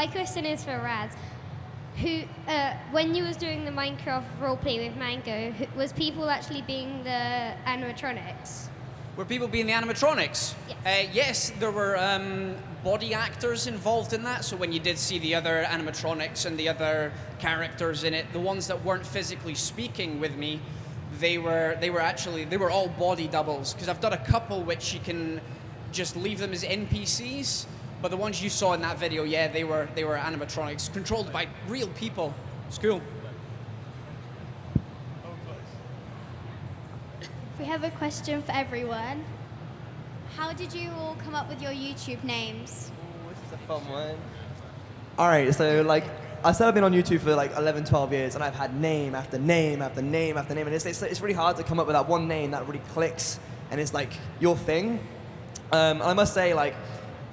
my question is for Raz. Who, when you was doing the Minecraft roleplay with Mango, was people actually being the animatronics? Were people being the animatronics? Yes. Yes, there were body actors involved in that. So when you did see the other animatronics and the other characters in it, the ones that weren't physically speaking with me, they were all body doubles. Because I've done a couple which you can just leave them as NPCs. But the ones you saw in that video, yeah, they were animatronics controlled by real people. It's cool. We have a question for everyone. How did you all come up with your YouTube names? This is a fun one. All right, so like I said, I've been on YouTube for like 11, 12 years, and I've had name after name after name after name, and it's really hard to come up with that one name that really clicks and it's like your thing. I must say, like,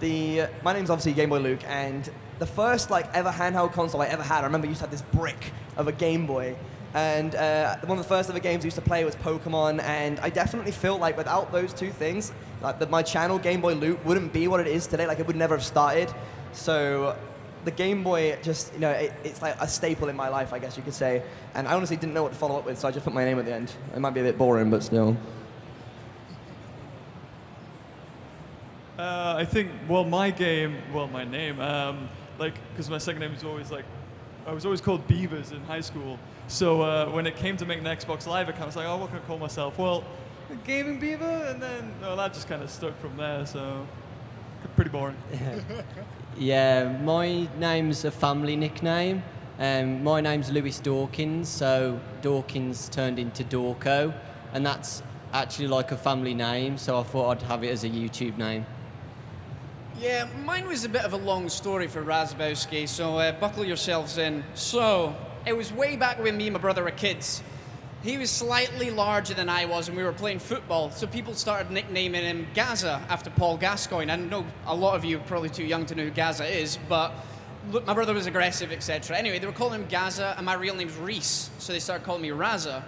my name's obviously Game Boy Luke, and the first like ever handheld console I ever had, I remember I used to have this brick of a Game Boy, and one of the first ever games I used to play was Pokemon, and I definitely feel like without those two things, like that my channel Game Boy Luke wouldn't be what it is today. Like it would never have started. So the Game Boy just, it's like a staple in my life, I guess you could say. And I honestly didn't know what to follow up with, so I just put my name at the end. It might be a bit boring, but still. I think, my name, like, because my second name is always like, I was always called Beavers in high school. So when it came to making the Xbox Live account, I was like, oh, what can I call myself? Well, Gaming Beaver, and then that just kind of stuck from there. So pretty boring. Yeah, my name's a family nickname. My name's Lewis Dawkins, so Dawkins turned into Dorco, and that's actually like a family name, so I thought I'd have it as a YouTube name. Yeah, mine was a bit of a long story for Razbowski, so buckle yourselves in. So, it was way back when me and my brother were kids. He was slightly larger than I was, and we were playing football, so people started nicknaming him Gaza after Paul Gascoigne. I know a lot of you are probably too young to know who Gaza is, but look, my brother was aggressive, etc. Anyway, they were calling him Gaza, and my real name's Reese, so they started calling me Raza.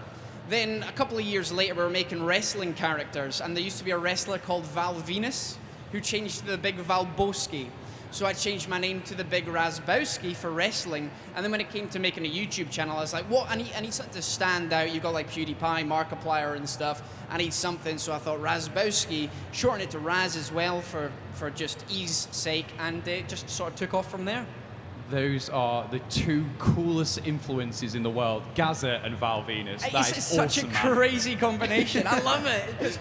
Then, a couple of years later, we were making wrestling characters, and there used to be a wrestler called Val Venus, who changed to the Big Valbowski. So I changed my name to the Big Razbowski for wrestling, and then when it came to making a YouTube channel, I was like, what? I need something to stand out. You've got like PewDiePie, Markiplier and stuff. I need something, so I thought Razbowski, shorten it to Raz as well for just ease sake, and it just sort of took off from there. Those are the two coolest influences in the world, Gaza and Val Venus. It's such awesome, a man. crazy combination. I love it.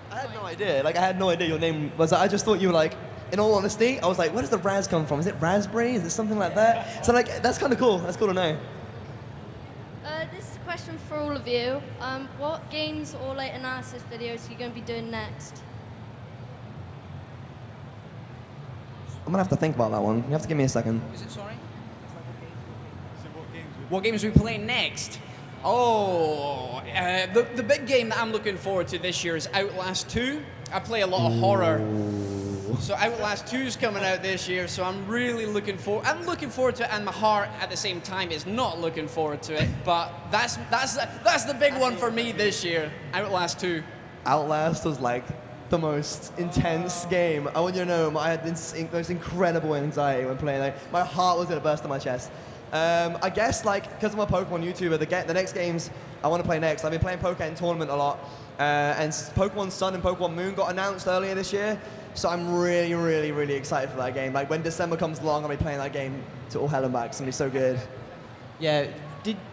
I had no idea. Like, I had no idea your name was. I just thought you were like, in all honesty, I was like, where does the Raz come from? Is it raspberry? Is it something like that? So, like, that's kind of cool. That's cool to know. This is a question for all of you. What games or like analysis videos are you going to be doing next? I'm gonna have to think about that one. You have to give me a second. Is it, sorry? What games are we playing next? Oh, the big game that I'm looking forward to this year is Outlast 2. I play a lot of horror. So Outlast 2 is coming out this year, so I'm really looking forward. I'm looking forward to it, and my heart at the same time is not looking forward to it. But that's the big one for me this year. Outlast 2. Outlast was like the most intense game. I want you to know, I had this most incredible anxiety when playing. Like, my heart was gonna burst in my chest. I guess, like, because I'm a Pokemon YouTuber, the next games I want to play next, I've been playing Pokemon Tournament a lot, and Pokemon Sun and Pokemon Moon got announced earlier this year, so I'm really, really, really excited for that game. Like, when December comes along, I'll be playing that game to all hell and back. It's going to be so good. Yeah,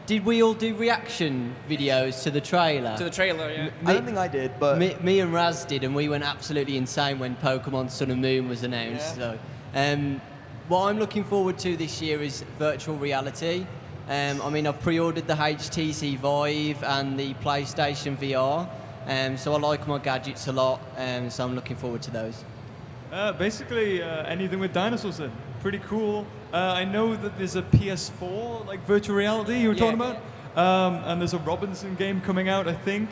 did we all do reaction videos to the trailer? To the trailer, yeah. I don't think I did, but... Me and Raz did, and we went absolutely insane when Pokemon Sun and Moon was announced. Yeah. So, what I'm looking forward to this year is virtual reality. I mean, I've pre-ordered the HTC Vive and the PlayStation VR, so I like my gadgets a lot, so I'm looking forward to those. Basically, anything with dinosaurs in. Pretty cool. I know that there's a PS4, like virtual reality you were talking about, and there's a Robinson game coming out, I think,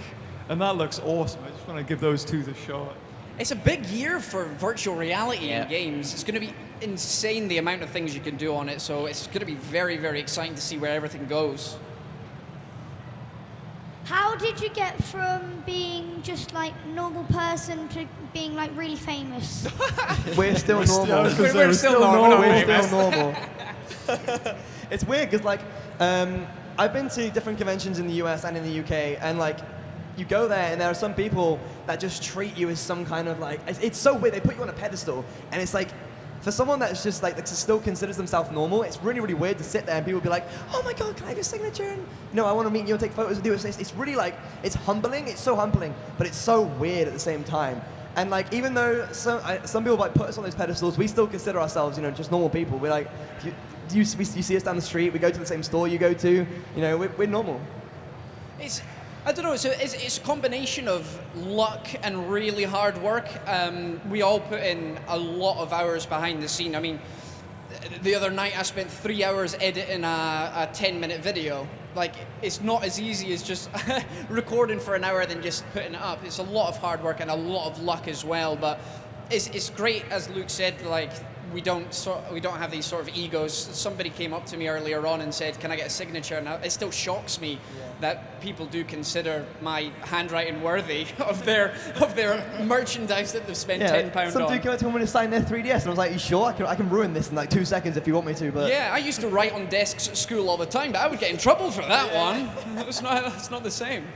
and that looks awesome. I just want to give those two the shot. It's a big year for virtual reality in games. It's going to be insane the amount of things you can do on it, so it's going to be very, very exciting to see where everything goes. How how did you get from being just like normal person to being like really famous? We're still normal. We're still normal. We're still normal. It's weird because like I've been to different conventions in the US and in the UK, and like you go there and there are some people that just treat you as some kind of like it's so weird. They put you on a pedestal, and it's like for someone that's just like that still considers themselves normal, it's really really weird to sit there and people be like, oh my god, can I have your signature? And I want to meet you and take photos with you. It's really like it's humbling. It's so humbling, but it's so weird at the same time. And like even though some people like put us on those pedestals, we still consider ourselves just normal people. We're like you see us down the street, we go to the same store you go to, we're normal. I don't know, it's a combination of luck and really hard work. We all put in a lot of hours behind the scene. I mean, the other night I spent 3 hours editing a 10-minute video. Like, it's not as easy as just recording for an hour than just putting it up. It's a lot of hard work and a lot of luck as well, but it's great, as Luke said, like, we don't have these sort of egos. Somebody came up to me earlier on and said, "Can I get a signature?" And it still shocks me that people do consider my handwriting worthy of their merchandise that they've spent £10 on. Some dude came up to me to sign their 3DS, and I was like, "You sure? I can ruin this in like 2 seconds if you want me to." But yeah, I used to write on desks at school all the time, but I would get in trouble for that one. It's not the same.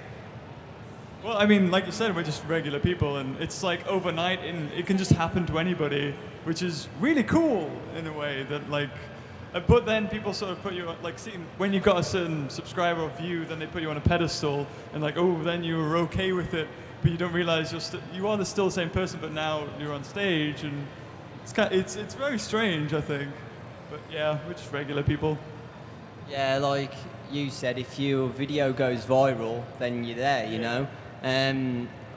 Well, I mean, like you said, we're just regular people, and it's like overnight, and it can just happen to anybody, which is really cool in a way that like. But then people sort of put you on, like, see, when you've got a certain subscriber or view, then they put you on a pedestal, and like, oh, then you were okay with it, but you don't realize you are still the same person, but now you're on stage, and it's very strange, I think. But yeah, we're just regular people. Yeah, like you said, if your video goes viral, then you're there, you know.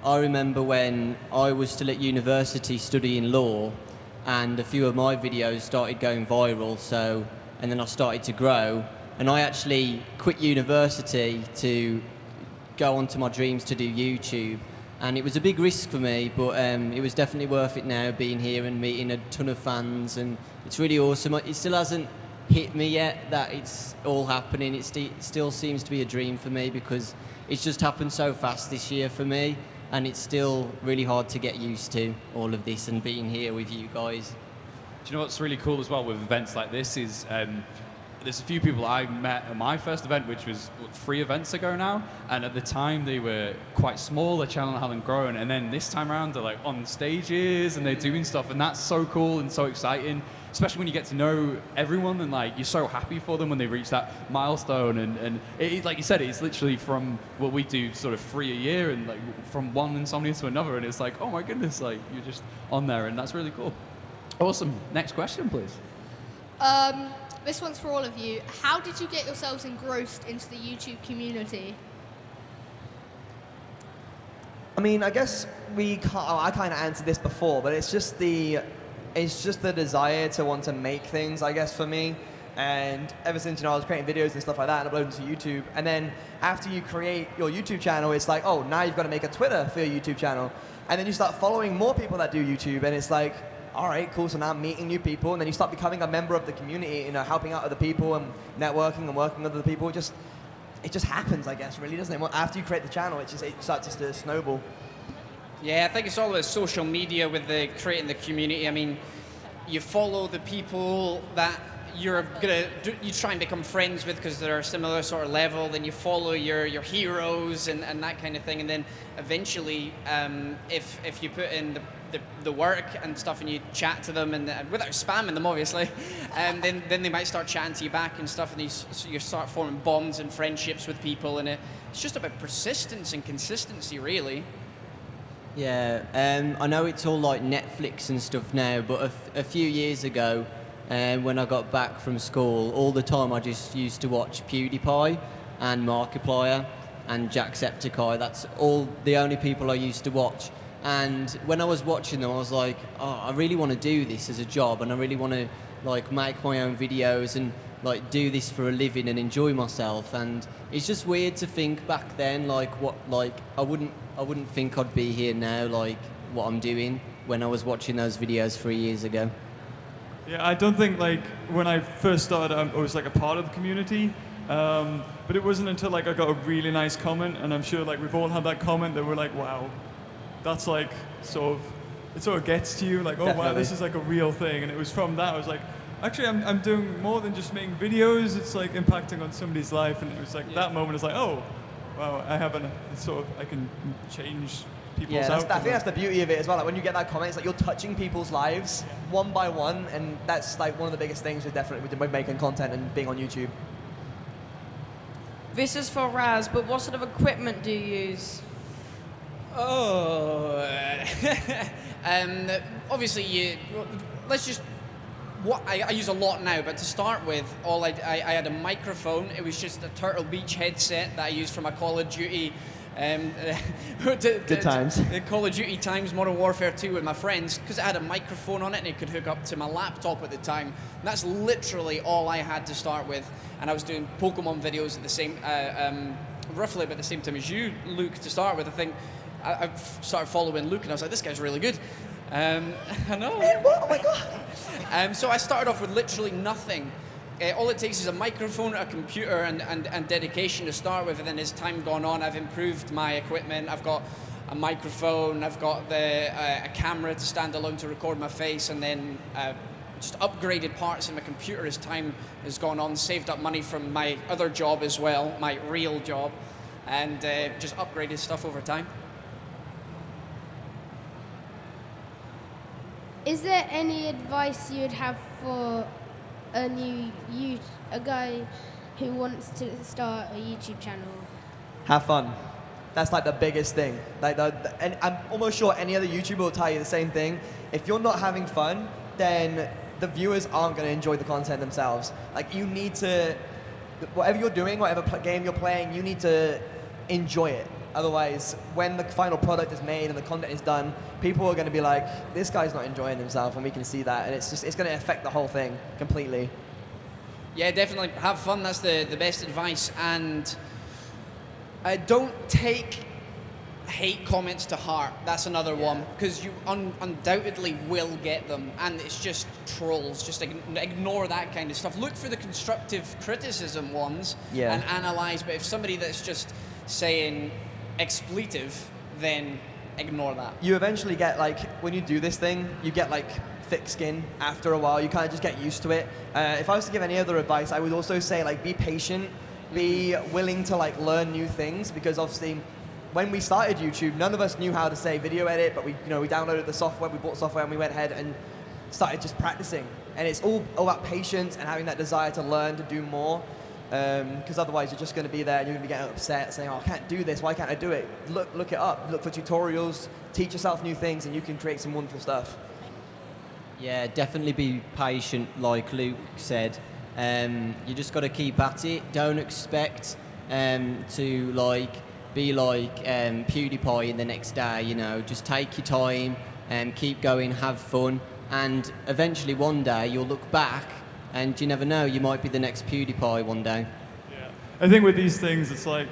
I remember when I was still at university studying law, and a few of my videos started going viral, and then I started to grow, and I actually quit university to go on to my dreams to do YouTube, and it was a big risk for me, but it was definitely worth it now, being here and meeting a ton of fans, and it's really awesome. It still hasn't hit me yet that it's all happening. It still seems to be a dream for me, because it's just happened so fast this year for me, and it's still really hard to get used to all of this and being here with you guys. Do you know what's really cool as well with events like this is there's a few people I met at my first event, which was 3 events ago now, and at the time they were quite small, their channel hadn't grown, and then this time around they're like on stages and they're doing stuff, and that's so cool and so exciting, especially when you get to know everyone, and like you're so happy for them when they reach that milestone, and it, like you said, it's literally from what we do sort of 3 a year, and like from one Insomnia to another, and it's like, oh my goodness, like you're just on there, and that's really cool. Awesome. Next question, please. This one's for all of you. How did you get yourselves engrossed into the YouTube community? I mean, I guess I kind of answered this before, but it's just the desire to want to make things, I guess, for me. And ever since, I was creating videos and stuff like that and uploading to YouTube. And then after you create your YouTube channel, it's like, oh, now you've got to make a Twitter for your YouTube channel. And then you start following more people that do YouTube, and it's like, all right, cool, so now I'm meeting new people, and then you start becoming a member of the community, helping out other people and networking and working with other people. It just happens, I guess, really, doesn't it? After you create the channel, it starts to snowball. Yeah, I think it's all about social media with creating the community. I mean, you follow the people that you try and become friends with because they're a similar sort of level, then you follow your heroes and that kind of thing, and then eventually, if you put in the work and stuff and you chat to them and without spamming them obviously, then they might start chatting to you back and stuff, and you start forming bonds and friendships with people, and it's just about persistence and consistency, really. Yeah, I know it's all like Netflix and stuff now, but a few years ago, when I got back from school, all the time I just used to watch PewDiePie and Markiplier and Jacksepticeye. That's all the only people I used to watch. And when I was watching them, I was like, oh, I really want to do this as a job, and I really want to like make my own videos and like do this for a living and enjoy myself. And it's just weird to think back then, I wouldn't think I'd be here now, like what I'm doing when I was watching those videos 3 years ago. Yeah, I don't think like when I first started, I was like a part of the community. But it wasn't until like I got a really nice comment, and I'm sure like we've all had that comment that we're like, wow, that's like it sort of gets to you, like, oh wow, Definitely. this is like a real thing. And it was from that I was like, actually I'm doing more than just making videos. It's like impacting on somebody's life, and it was like that moment is like, oh wow, I can change people's Yeah, I outcome. think that's the beauty of it as well. Like when you get that comment, it's like you're touching people's lives one by one, and that's like one of the biggest things with making content and being on YouTube. This is for Raz, but what sort of equipment do you use? Oh, obviously, let's just. What I use a lot now, but to start with, I had a microphone. It was just a Turtle Beach headset that I used for my Call of Duty. Good times. Call of Duty times, Modern Warfare 2 with my friends, because it had a microphone on it and it could hook up to my laptop at the time. And that's literally all I had to start with. And I was doing Pokemon videos at the same, roughly about the same time as you, Luke, to start with. I think I started following Luke and I was like, this guy's really good. I know. What? Oh my god. So I started off with literally nothing. All it takes is a microphone, a computer, and dedication to start with. And then as time gone on, I've improved my equipment. I've got a microphone. I've got a camera to stand alone to record my face, and then just upgraded parts in my computer as time has gone on. Saved up money from my other job as well, my real job, and just upgraded stuff over time. Is there any advice you'd have for a guy who wants to start a YouTube channel? Have fun. That's like the biggest thing. And I'm almost sure any other YouTuber will tell you the same thing. If you're not having fun, then the viewers aren't going to enjoy the content themselves. Like you need to, whatever you're doing, whatever game you're playing, you need to enjoy it. Otherwise, when the final product is made and the content is done, people are going to be like, this guy's not enjoying himself, and we can see that, and it's going to affect the whole thing completely. Yeah, definitely have fun. That's the best advice. And don't take hate comments to heart. That's another one, because you undoubtedly will get them, and it's just trolls. Just ignore that kind of stuff. Look for the constructive criticism ones and analyze. But if somebody that's just saying expletive, then ignore that. You eventually get, like, when you do this thing, you get like thick skin after a while. You kind of just get used to it. If I was to give any other advice, I would also say, like, be patient, be willing to like learn new things, because obviously when we started YouTube, none of us knew how to say video edit, but we downloaded the software, we bought software, and we went ahead and started just practicing. And it's all about patience and having that desire to learn, to do more. Because otherwise you're just going to be there and you're going to be getting upset saying, oh, I can't do this, why can't I do it? Look it up, look for tutorials, teach yourself new things, and you can create some wonderful stuff. Yeah, definitely be patient, like Luke said. You just got to keep at it. Don't expect to like be like PewDiePie in the next day, Just take your time and keep going, have fun, and eventually one day you'll look back and you never know, you might be the next PewDiePie one day. Yeah. I think with these things, it's like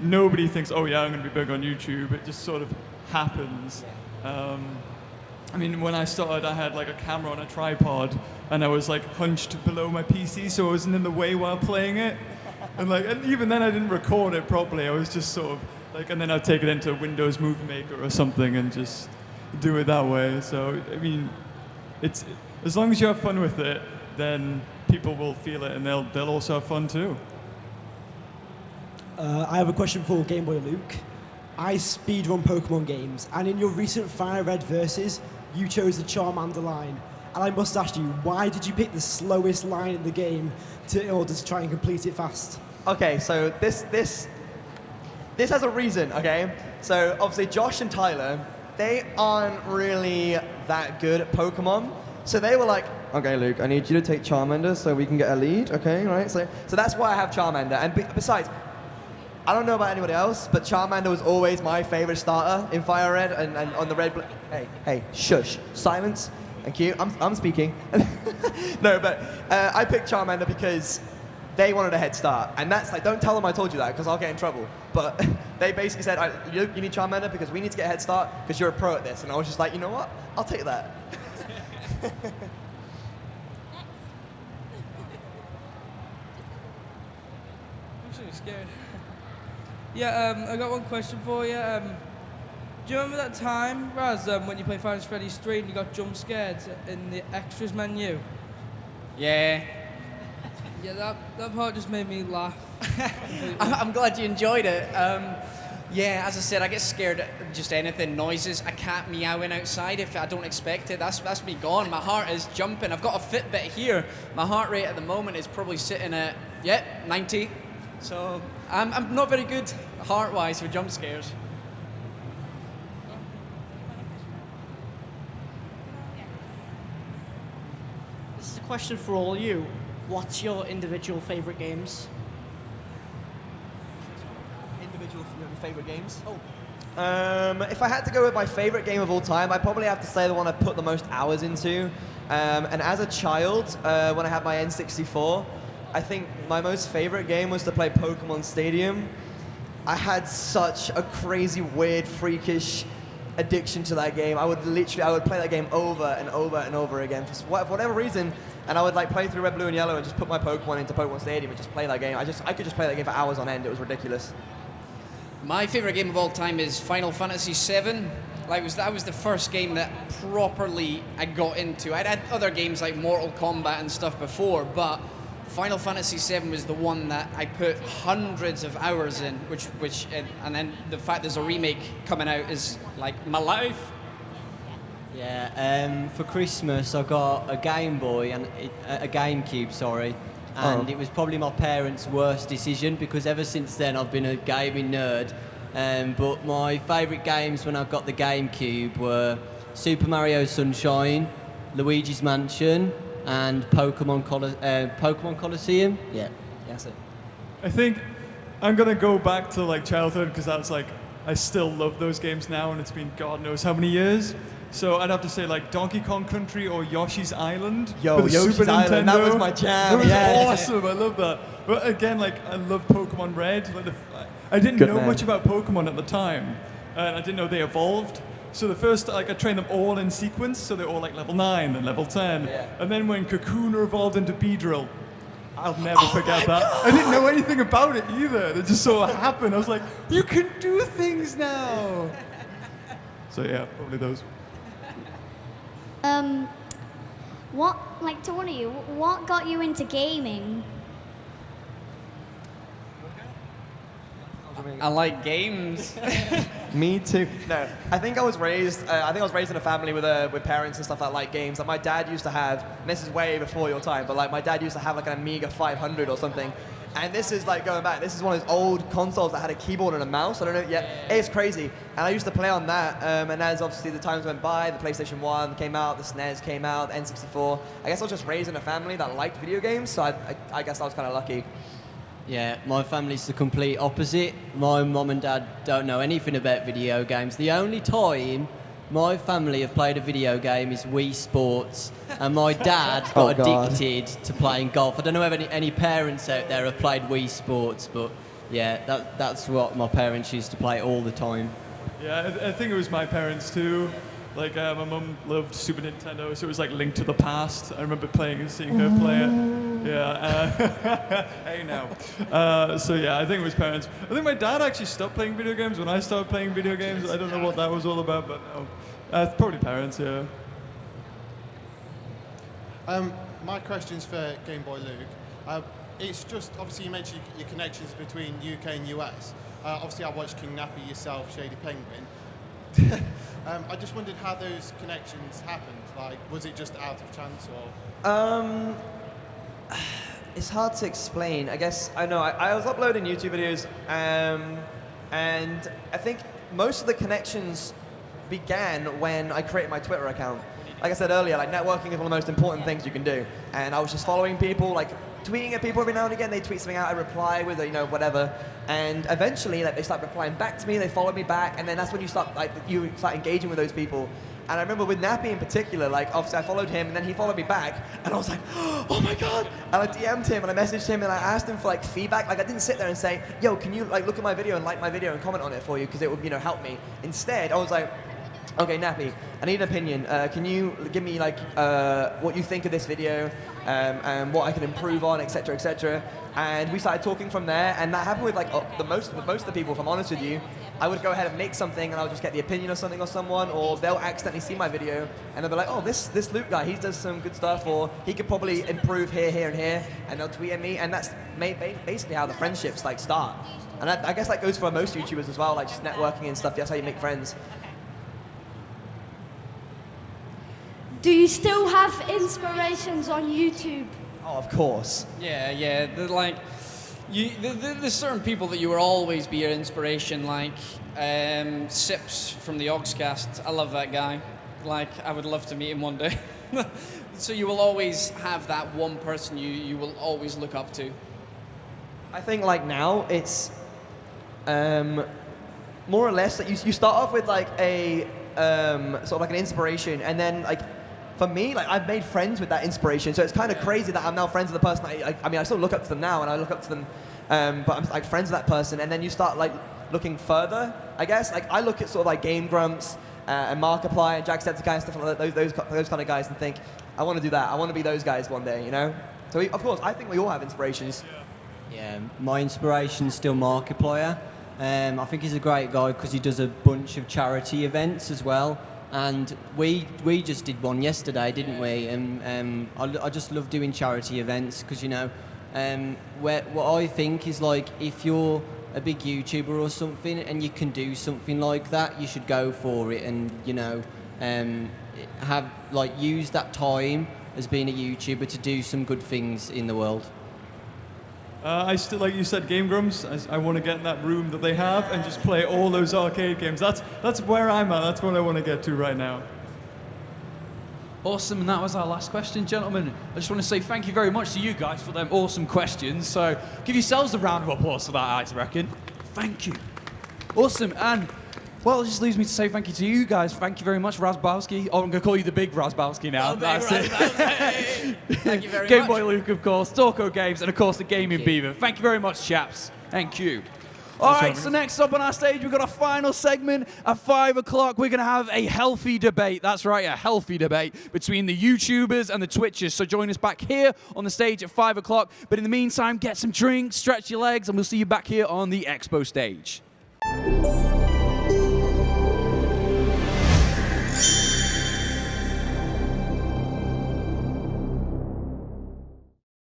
nobody thinks, oh yeah, I'm going to be big on YouTube. It just sort of happens. I mean, when I started, I had like a camera on a tripod, and I was like hunched below my PC, so I wasn't in the way while playing it. And even then, I didn't record it properly. I was just sort of like, and then I'd take it into Windows Movie Maker or something and just do it that way. So I mean, it's as long as you have fun with it, then people will feel it, and they'll also have fun too. I have a question for Game Boy Luke. I speedrun Pokemon games, and in your recent Fire Red versus, you chose the Charmander line. And I must ask you, why did you pick the slowest line in the game in order to try and complete it fast? Okay, so this has a reason, okay? So obviously Josh and Tyler, they aren't really that good at Pokemon. So they were like, okay, Luke, I need you to take Charmander so we can get a lead, okay, right? So that's why I have Charmander. And besides, I don't know about anybody else, but Charmander was always my favorite starter in Fire Red and on the Red. Hey, shush, silence. Thank you. I'm speaking. No, but I picked Charmander because they wanted a head start, and that's like, don't tell them I told you that because I'll get in trouble. But they basically said, you need Charmander because we need to get a head start because you're a pro at this, and I was just like, you know what? I'll take that. Actually, it's scared. Yeah, I got one question for you. Do you remember that time, Raz, when you played Final Fantasy Freddy's 3 and you got jump scared in the extras menu? Yeah. Yeah, that part just made me laugh. I'm glad you enjoyed it. Yeah, as I said, I get scared at just anything, noises, a cat meowing outside if I don't expect it. That's me gone. My heart is jumping. I've got a Fitbit here. My heart rate at the moment is probably sitting at 90. So I'm not very good heart-wise for jump scares. This is a question for all you. What's your individual favourite games? Individual favourite games? Oh. If I had to go with my favourite game of all time, I'd probably have to say the one I put the most hours into. And as a child, when I had my N64, I think my most favourite game was to play Pokemon Stadium. I had such a crazy, weird, freakish addiction to that game. I would play that game over and over and over again for whatever reason, and I would like play through Red, Blue, and Yellow and just put my Pokemon into Pokemon Stadium and just play that game. I could just play that game for hours on end. It was ridiculous. My favourite game of all time is Final Fantasy VII. That was the first game that properly I got into. I'd had other games like Mortal Kombat and stuff before, but Final Fantasy VII was the one that I put hundreds of hours in, and then the fact there's a remake coming out is like my life. Yeah, for Christmas I got a Game Boy and a GameCube, sorry, and it was probably my parents' worst decision because ever since then I've been a gaming nerd. But my favourite games when I got the GameCube were Super Mario Sunshine, Luigi's Mansion, and Pokemon Coliseum. Yeah, that's it. I think I'm gonna go back to like childhood because that's like I still love those games now, and it's been God knows how many years. So I'd have to say like Donkey Kong Country or Yoshi's Island. Yo, Yoshi's Super Island, Nintendo. that was my jam. It was Yeah. awesome. I love that. But again, like I love Pokemon Red. Like I didn't Good know man. much about Pokemon at the time, and I didn't know they evolved. So the first, I trained them all in sequence, so they're all like level 9, then level 10. Yeah. And then when Kakuna evolved into Beedrill, I'll never forget that. I didn't know anything about it either. It just sort of happened. I was like, you can do things now. So yeah, probably those. To one of you, what got you into gaming? I like games. Me too. No, I think I was raised in a family with parents and stuff that like games. Like my dad used to have, and this is way before your time, but like my dad used to have like an Amiga 500 or something. And this is like going back. This is one of those old consoles that had a keyboard and a mouse. I don't know. Yeah, it's crazy. And I used to play on that. And as obviously the times went by, the PlayStation 1 came out, the SNES came out, the N64. I guess I was just raised in a family that liked video games, so I guess I was kind of lucky. Yeah, my family's the complete opposite. My mum and dad don't know anything about video games. The only time my family have played a video game is Wii Sports, and my dad got addicted to playing golf. I don't know if any parents out there have played Wii Sports, but yeah, that's what my parents used to play all the time. Yeah, I think it was my parents too. Like my mum loved Super Nintendo, so it was like Link to the Past. I remember playing and seeing her play it. Yeah. Hey now. So yeah, I think it was parents. I think my dad actually stopped playing video games when I started playing video games. I don't know what that was all about, but no. Probably parents. Yeah. My question's for Game Boy Luke. It's just obviously you mentioned your connections between UK and US. Obviously, I watched King Nappy, yourself, Shady Penguin. I just wondered how those connections happened. Like, was it just out of chance or? It's hard to explain. I guess I know. I was uploading YouTube videos, and I think most of the connections began when I created my Twitter account. Like I said earlier, like networking is one of the most important things you can do. And I was just following people, like tweeting at people every now and again. They tweet something out, I reply with whatever. And eventually, like they start replying back to me. They follow me back, and then that's when you start engaging with those people. And I remember with Nappy in particular, like obviously I followed him, and then he followed me back, and I was like, oh my god! And I DM'd him, and I messaged him, and I asked him for like feedback. Like I didn't sit there and say, yo, can you like look at my video and like my video and comment on it for you because it would help me. Instead, I was like, okay, Nappy, I need an opinion. Can you give me like what you think of this video and what I can improve on, etc., etc. And we started talking from there, and that happened with like most of the people, if I'm honest with you. I would go ahead and make something, and I would just get the opinion of something or someone, or they'll accidentally see my video, and they'll be like, oh, this Luke guy, he does some good stuff, or he could probably improve here, here, and here, and they'll tweet at me, and that's basically how the friendships like start. And I guess that goes for most YouTubers as well, like just networking and stuff. That's how you make friends. Do you still have inspirations on YouTube? Oh, of course. Yeah. There's certain people that you will always be your inspiration, like Sips from the Oxcast. I love that guy. Like, I would love to meet him one day. So you will always have that one person you will always look up to. I think like now it's more or less that you start off with like a sort of like an inspiration, and then like for me, like I've made friends with that inspiration, so it's kind of crazy that I'm now friends with the person. I mean, I still look up to them now, and I look up to them, but I'm like friends with that person, and then you start like looking further. I guess like I look at sort of like Game Grumps and Markiplier and Jacksepticeye and stuff like that, those kind of guys, and think I want to do that. I want to be those guys one day, you know. So of course, I think we all have inspirations. Yeah, my inspiration's still Markiplier. I think he's a great guy because he does a bunch of charity events as well. And we just did one yesterday, didn't we? And I just love doing charity events because, you know, what I think is like if you're a big YouTuber or something and you can do something like that, you should go for it and, you know, have like use that time as being a YouTuber to do some good things in the world. I still, like you said, Game Grumps. I want to get in that room that they have and just play all those arcade games. That's where I'm at. That's what I want to get to right now. Awesome, and that was our last question, gentlemen. I just want to say thank you very much to you guys for them awesome questions. So give yourselves a round of applause for that, I reckon. Thank you. Awesome, and well, it just leaves me to say thank you to you guys. Thank you very much, Razbowski. Oh, I'm going to call you the big Razbowski now. Oh, That's it. Thank you very Game much. Boy Luke, of course, Dorco Games, and of course the Gaming Beaver. Thank you very much, chaps. Thank you. All right, so next up on our stage, we've got a final segment. At 5 o'clock, we're going to have a healthy debate. That's right, a healthy debate between the YouTubers and the Twitchers. So join us back here on the stage at 5 o'clock. But in the meantime, get some drinks, stretch your legs, and we'll see you back here on the Expo stage.